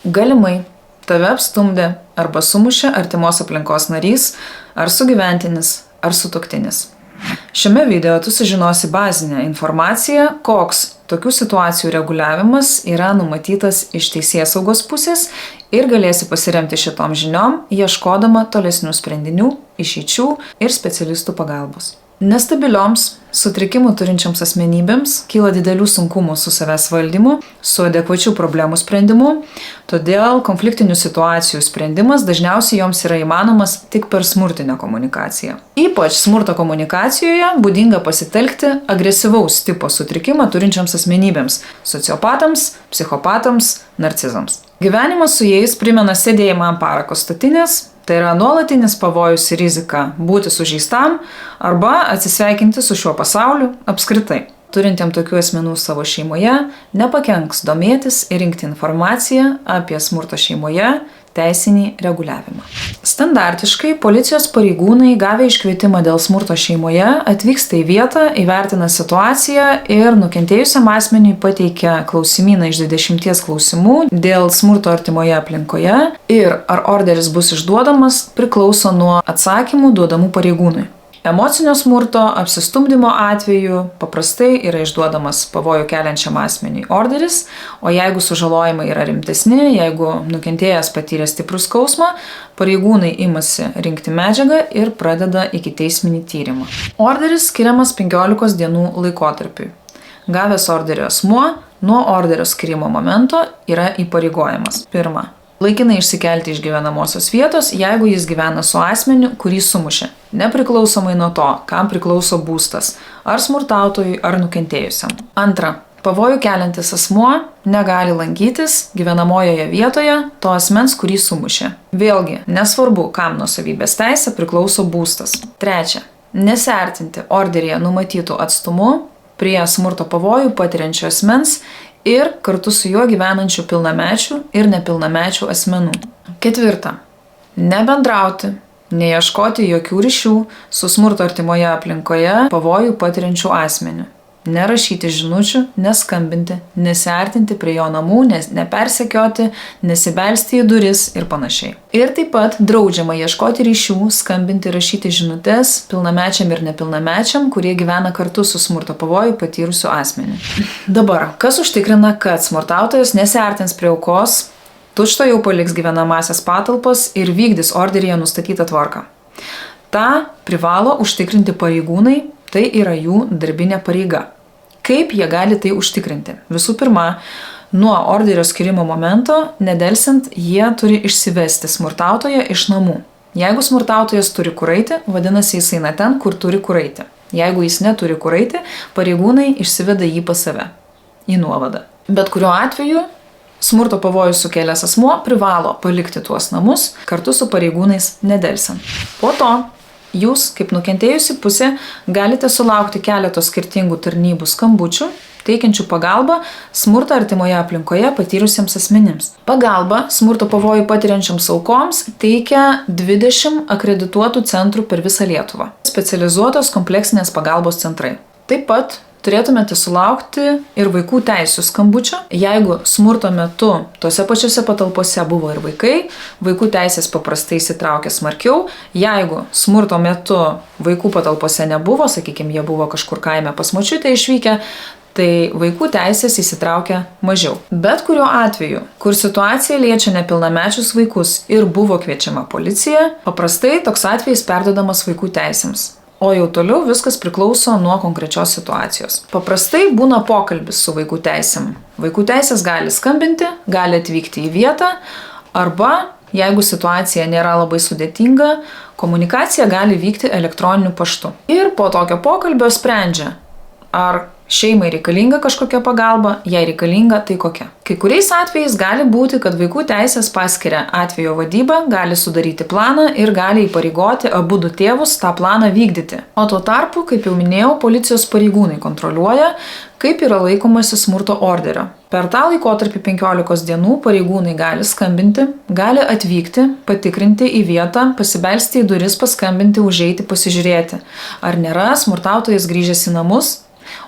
Galimai tave apstumdė arba sumušė artimos aplinkos narys, ar sugyventinis, ar sutuoktinis. Šiame video tu sužinosi bazinę informaciją, koks tokių situacijų reguliavimas yra numatytas iš teisėsaugos pusės ir galėsi pasiremti šitom žiniom, ieškodama tolesnių sprendinių, išeičių ir specialistų pagalbos. Nestabilioms, sutrikimų turinčiams asmenybėms kyla didelių sunkumų su savęs valdymu, su adekvačių problemų sprendimu, todėl konfliktinių situacijų sprendimas dažniausiai joms yra įmanomas tik per smurtinę komunikaciją. Ypač smurto komunikacijoje būdinga pasitelkti agresyvaus tipo sutrikimą turinčiams asmenybėms – sociopatams, psichopatams, narcizams. Gyvenimas su jais primena sėdėjimą ant parako statinės, tai yra nuolatinis pavojus ir rizika būti sužeistam arba atsisveikinti su šiuo pasauliu apskritai. Turintiem tokių asmenų savo šeimoje nepakenks domėtis ir rinkti informaciją apie smurtą šeimoje, teisinį reguliavimą. Standartiškai policijos pareigūnai gavę iškvietimą dėl smurto šeimoje atvyksta į vietą, įvertina situaciją ir nukentėjusiam asmeniui pateikia klausimyną iš 20 klausimų dėl smurto artimoje aplinkoje ir ar orderis bus išduodamas priklauso nuo atsakymų duodamų pareigūnui. Emocinio smurto, apsistumdymo atveju paprastai yra išduodamas pavojų keliančiam asmeniui orderis, o jeigu sužalojimai yra rimtesni, jeigu nukentėjęs patyrė stiprų skausmą, pareigūnai imasi rinkti medžiagą ir pradeda ikiteisminį tyrimą. Orderis skiriamas 15 dienų laikotarpiui. Gavęs orderio asmuo nuo orderio skirimo momento yra įpareigojamas. Pirma, laikinai išsikelti iš gyvenamosios vietos, jeigu jis gyvena su asmeniu, kurį sumušė, nepriklausomai nuo to, kam priklauso būstas, ar smurtautojui, ar nukentėjusiam. Antra, pavojų keliantis asmuo negali lankytis gyvenamojoje vietoje to asmens, kurį sumušė. Vėlgi, nesvarbu, kam nuosavybės teisė priklauso būstas. Trečia, nesiartinti orderyje numatytų atstumu prie smurto pavojų patiriančio asmens ir kartu su juo gyvenančių pilnamečių ir nepilnamečių asmenų. Ketvirta, nebendrauti, neieškoti jokių ryšių su smurto artimoje aplinkoje pavojų patiriančių asmenių. Nerašyti žinučių, neskambinti, nesiartinti prie jo namų, nepersekioti, nesibelsti į duris ir panašiai. Ir taip pat draudžiama ieškoti ryšių, skambinti, rašyti žinutes pilnamečiam ir nepilnamečiam, kurie gyvena kartu su smurto pavojų patyrusiu asmeniu. Dabar, kas užtikrina, kad smurtautojas nesiartins prie aukos, tučto jau paliks gyvenamąsias patalpas ir vykdys orderyje nustatytą tvarką? Ta privalo užtikrinti pareigūnai. Tai yra jų darbinė pareiga. Kaip jie gali tai užtikrinti? Visų pirma, nuo orderio skirimo momento, nedelsiant, jie turi išsivesti smurtautoją iš namų. Jeigu smurtautojas turi kur eiti, vadinasi jis eina ten, kur turi kur eiti. Jeigu jis neturi kur eiti, pareigūnai išsiveda jį pas save į nuovadą. Bet kuriuo atveju, smurto pavojų sukėlęs asmuo privalo palikti tuos namus kartu su pareigūnais nedelsiant. Po to, jūs, kaip nukentėjusi pusė, galite sulaukti keletos skirtingų tarnybų skambučių, teikiančių pagalbą smurto artimoje aplinkoje patyrusiems asmenims. Pagalba smurto pavojų patiriančiams aukoms teikia 20 akredituotų centrų per visą Lietuvą. Specializuotos kompleksinės pagalbos centrai. Taip pat turėtumėte sulaukti ir vaikų teisių skambučio. Jeigu smurto metu tose pačiose patalpose buvo ir vaikai, vaikų teisės paprastai įsitraukia smarkiau. Jeigu smurto metu vaikų patalpose nebuvo, sakykime, jie buvo kažkur kaime pas močiutę išvykę, tai vaikų teisės įsitraukia mažiau. Bet kuriuo atveju, kur situacija liečia nepilnamečius vaikus ir buvo kviečiama policija, paprastai toks atvejis perduodamas vaikų teisėms. O jau toliau viskas priklauso nuo konkrečios situacijos. Paprastai būna pokalbis su vaikų teisėm. Vaikų teisės gali skambinti, gali atvykti į vietą, arba, jeigu situacija nėra labai sudėtinga, komunikacija gali vykti elektroniniu paštu. Ir po tokio pokalbio sprendžia, ar šeimai reikalinga kažkokia pagalba, jei reikalinga, tai kokia. Kai kuriais atvejais gali būti, kad vaikų teisės paskiria atvejo vadybą, gali sudaryti planą ir gali įpareigoti abudu tėvus tą planą vykdyti. O tuo tarpu, kaip jau minėjau, policijos pareigūnai kontroliuoja, kaip yra laikomasi smurto orderio. Per tą laikotarpį 15 dienų pareigūnai gali skambinti, gali atvykti, patikrinti į vietą, pasibelsti į duris, paskambinti, užeiti, pasižiūrėti, ar nėra smurtautojas grįžęs į namus.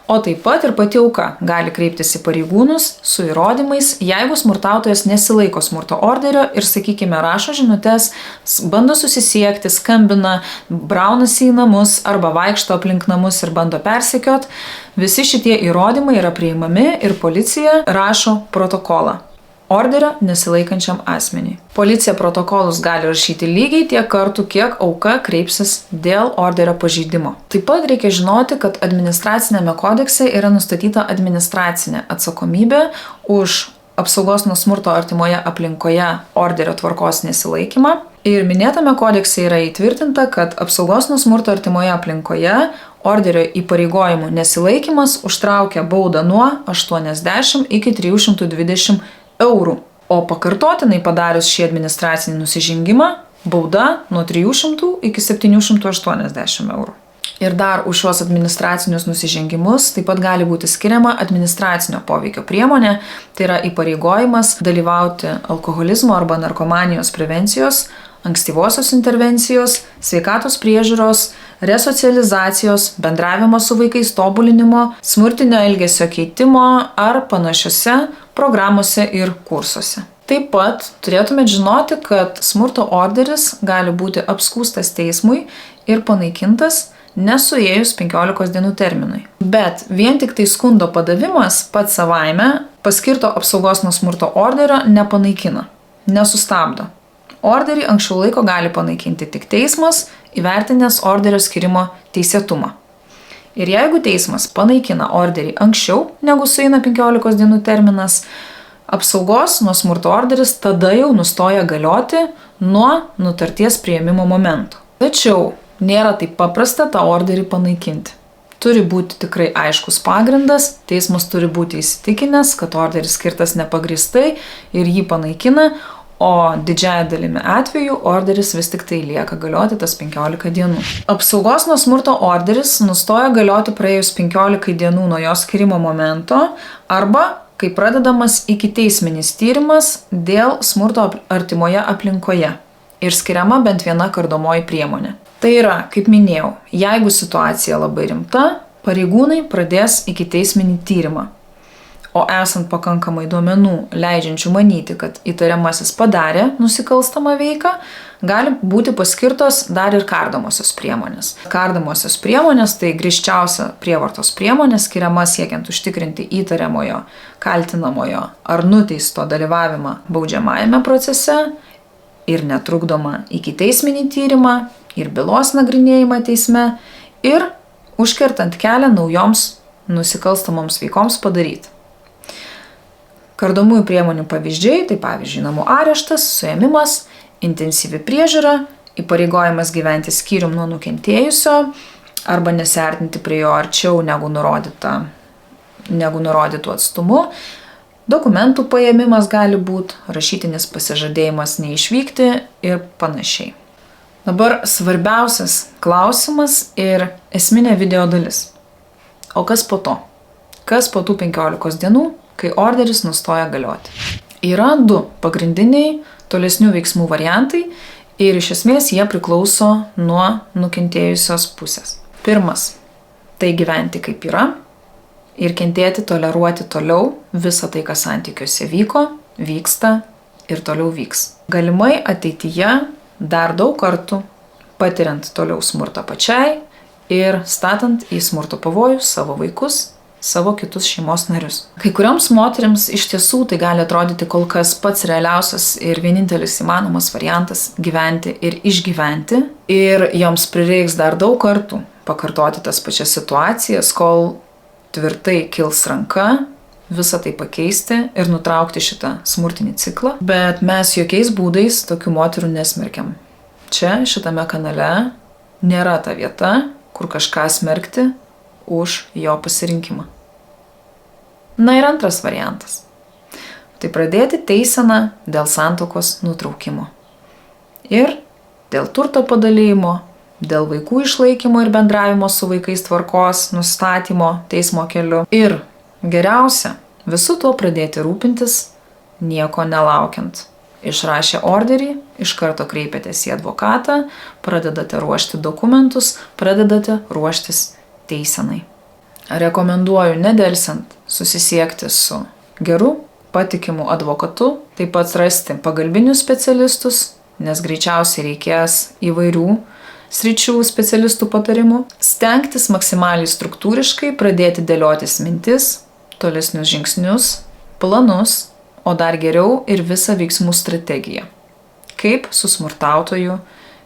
O taip pat ir pati auka gali kreiptis į pareigūnus su įrodymais, jeigu smurtautojas nesilaiko smurto orderio ir, sakykime, rašo žinutes, bando susisiekti, skambina, braunasi į namus arba vaikšto aplink namus ir bando persekiot. Visi šitie įrodymai yra priimami ir policija rašo protokolą orderio nesilaikančiam asmeniui. Policija protokolus gali rašyti lygiai tiek kartų, kiek auka kreipsis dėl orderio pažeidimo. Taip pat reikia žinoti, kad administracinėme kodekse yra nustatyta administracinė atsakomybė už apsaugos nuo smurto artimoje aplinkoje orderio tvarkos nesilaikymą. Ir minėtame kodekse yra įtvirtinta, kad apsaugos nuo smurto artimoje aplinkoje orderio įpareigojimų nesilaikymas užtraukia baudą nuo 80 iki 320 eurų, o pakartotinai padarius šį administracinį nusižengimą bauda nuo 300 iki 780 eurų. Ir dar už šios administracinius nusižengimus taip pat gali būti skiriama administracinio poveikio priemonė, tai yra įpareigojimas dalyvauti alkoholizmo arba narkomanijos prevencijos, ankstyvosios intervencijos, sveikatos priežiūros, resocializacijos, bendravimo su vaikais tobulinimo, smurtinio elgesio keitimo ar panašiose programuose ir kursuose. Taip pat turėtumėt žinoti, kad smurto orderis gali būti apskųstas teismui ir panaikintas nesuėjus 15 dienų terminui. Bet vien tik tai skundo padavimas pats savaime paskirto apsaugos nuo smurto orderio nepanaikina, nesustabdo. Orderį anksčiau laiko gali panaikinti tik teismas, įvertinęs orderio skirimo teisėtumą. Ir jeigu teismas panaikina orderį anksčiau, negu sueina 15 dienų terminas, apsaugos nuo smurto orderis tada jau nustoja galioti nuo nutarties priėmimo momento. Tačiau nėra taip paprasta tą orderį panaikinti. Turi būti tikrai aiškus pagrindas, teismas turi būti įsitikinęs, kad orderis skirtas nepagrįstai ir jį panaikina, o didžiąją dalimi atveju orderis vis tik tai lieka galioti tas 15 dienų. Apsaugos nuo smurto orderis nustoja galioti praėjus 15 dienų nuo jo skirimo momento arba kai pradedamas ikiteisminis tyrimas dėl smurto artimoje aplinkoje ir skiriama bent viena kardomoji priemonė. Tai yra, kaip minėjau, jeigu situacija labai rimta, pareigūnai pradės ikiteisminį tyrimą. O esant pakankamai duomenų, leidžiančių manyti, kad įtariamasis padarė nusikalstamą veiką, gali būti paskirtos dar ir kardomosios priemonės. Kardomosios priemonės tai griežčiausia prievartos priemonė skiriama siekiant užtikrinti įtariamojo, kaltinamojo ar nuteisto dalyvavimą baudžiamajame procese ir netrukdoma ikiteisminį tyrimą ir bylos nagrinėjimą teisme ir užkertant kelią naujoms nusikalstamoms veikoms padaryti. Kardomųjų priemonių pavyzdžiai, tai pavyzdžiui, namų areštas, suėmimas, intensyvi priežiūra, įpareigojimas gyventi skyrium nuo nukentėjusio arba nesiartinti prie jo arčiau negu nurodytų atstumu, dokumentų paėmimas gali būti, rašytinis pasižadėjimas neišvykti ir panašiai. Dabar svarbiausias klausimas ir esminė video dalis. O kas po to? Kas po tų 15 dienų, kai orderis nustoja galioti? Yra du pagrindiniai tolesnių veiksmų variantai ir iš esmės jie priklauso nuo nukentėjusios pusės. Pirmas – tai gyventi kaip yra ir kentėti, toleruoti toliau visą tai, kas santykiuose vyko, vyksta ir toliau vyks. Galimai ateityje dar daug kartų patiriant toliau smurtą pačiai ir statant į smurto pavojų savo vaikus, savo kitus šeimos narius. Kai kurioms moterims iš tiesų tai gali atrodyti kol kas pats realiausias ir vienintelis įmanomas variantas gyventi ir išgyventi ir joms prireiks dar daug kartų pakartoti tas pačias situacijas, kol tvirtai kils ranka visą tai pakeisti ir nutraukti šitą smurtinį ciklą, bet mes jokiais būdais tokių moterų nesmerkiam. Čia, šitame kanale, nėra ta vieta, kur kažką smerkti už jo pasirinkimą. Na ir antras variantas. Tai pradėti teiseną dėl santuokos nutraukimo. Ir dėl turto padalijimo, dėl vaikų išlaikymo ir bendravimo su vaikais tvarkos, nustatymo teismo keliu. Ir geriausia, visų tuo pradėti rūpintis, nieko nelaukiant. Išrašę orderį, iš karto kreipiatės į advokatą, pradedate ruošti dokumentus, pradedate ruoštis teisenai. Rekomenduoju nedelsiant susisiekti su geru, patikimu advokatu, taip pat rasti pagalbinius specialistus, nes greičiausiai reikės įvairių sričių specialistų patarimų. Stengtis maksimaliai struktūriškai pradėti dėliotis mintis, tolesnius žingsnius, planus, o dar geriau ir visą veiksmų strategiją. Kaip su smurtautoju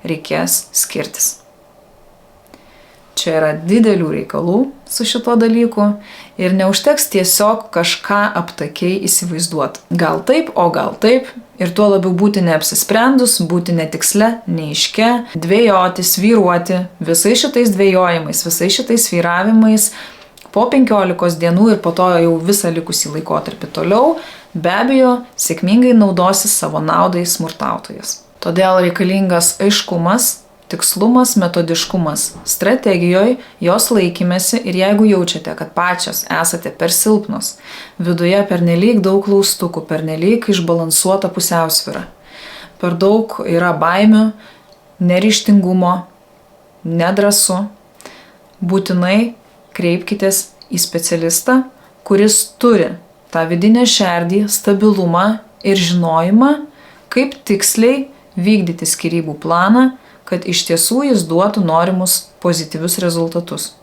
reikės skirtis. Čia yra didelių reikalų su šituo dalyku ir neužteks tiesiog kažką aptakiai įsivaizduoti. Gal taip, o gal taip. Ir tuo labiau būti neapsisprendus, būti netiksle, neaiškia, dvejoti, svyruoti visais šitais dvejojimais, visais šitais svyravimais po 15 dienų ir po to jau visą likusį laikotarpį toliau, be abejo, sėkmingai naudosis savo naudai smurtautojas. Todėl reikalingas aiškumas, tikslumas, metodiškumas strategijoje, jos laikymesi ir jeigu jaučiate, kad pačios esate per silpnos, viduje pernelyg daug klaustukų, pernelyg išbalansuota pusiausvyra, per daug yra baimių, neryžtingumo, nedrąsu, būtinai kreipkitės į specialistą, kuris turi tą vidinę šerdį, stabilumą ir žinojimą, kaip tiksliai vykdyti skyrybų planą, kad iš tiesų jis duotų norimus pozityvius rezultatus.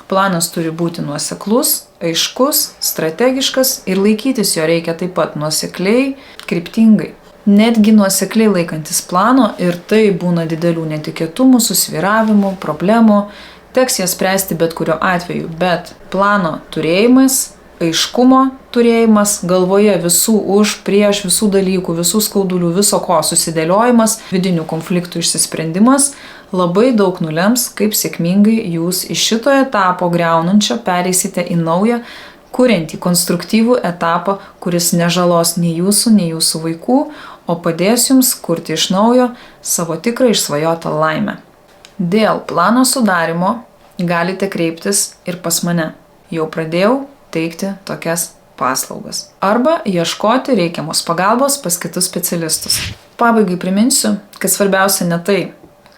Planas turi būti nuoseklus, aiškus, strategiškas ir laikytis jo reikia taip pat nuosekliai, kryptingai. Netgi nuosekliai laikantis plano ir tai būna didelių netikėtumų, susvyravimų, problemų, teks jas spręsti bet kurio atveju, bet plano turėjimas, aiškumo turėjimas, galvoje visų už, prieš, visų dalykų, visų skaudulių, viso ko susidėliojimas, vidinių konfliktų išsisprendimas labai daug nulems, kaip sėkmingai jūs iš šito etapo griaunančio pereisite į naują, kuriantį konstruktyvų etapą, kuris nežalos nei jūsų vaikų, o padės jums kurti iš naujo savo tikrą išsvajotą laimę. Dėl plano sudarimo galite kreiptis ir pas mane. Jau pradėjau teikti tokias paslaugas. Arba ieškoti reikiamos pagalbos pas kitus specialistus. Pabaigai priminsiu, kad svarbiausia ne tai,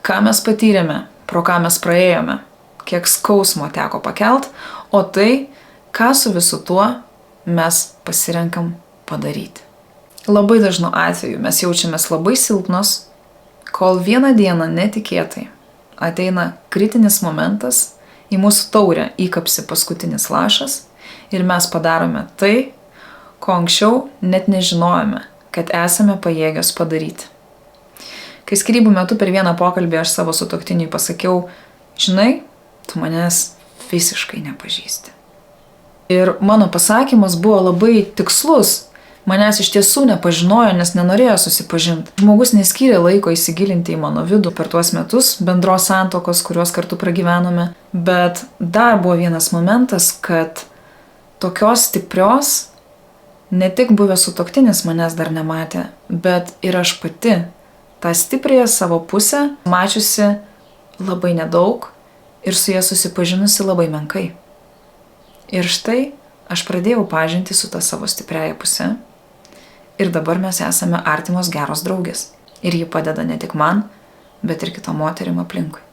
ką mes patyrėme, pro ką mes praėjome, kiek skausmo teko pakelt, o tai, ką su visu tuo mes pasirenkam padaryti. Labai dažnu atveju mes jaučiamės labai silpnos, kol vieną dieną netikėtai ateina kritinis momentas, į mūsų taurę įkapsi paskutinis lašas ir mes padarome tai, ko anksčiau net nežinojome, kad esame pajėgios padaryti. Kai skyrybų metu per vieną pokalbį aš savo sutuoktiniui pasakiau, žinai, tu manęs visiškai nepažįsti. Ir mano pasakymas buvo labai tikslus. Manęs iš tiesų nepažinojo, nes nenorėjo susipažinti. Žmogus neskyrė laiko įsigilinti į mano vidų per tuos metus bendros santuokos, kuriuos kartu pragyvenome. Bet dar buvo vienas momentas, kad tokios stiprios ne tik buvęs sutuoktinis manęs dar nematė, bet ir aš pati tą stipriąją savo pusę mačiusi labai nedaug ir su ja susipažinusi labai menkai. Ir štai aš pradėjau pažinti su ta savo stipriąja puse. Ir dabar mes esame artimos geros draugės. Ir ji padeda ne tik man, bet ir kitom moterim aplinkui.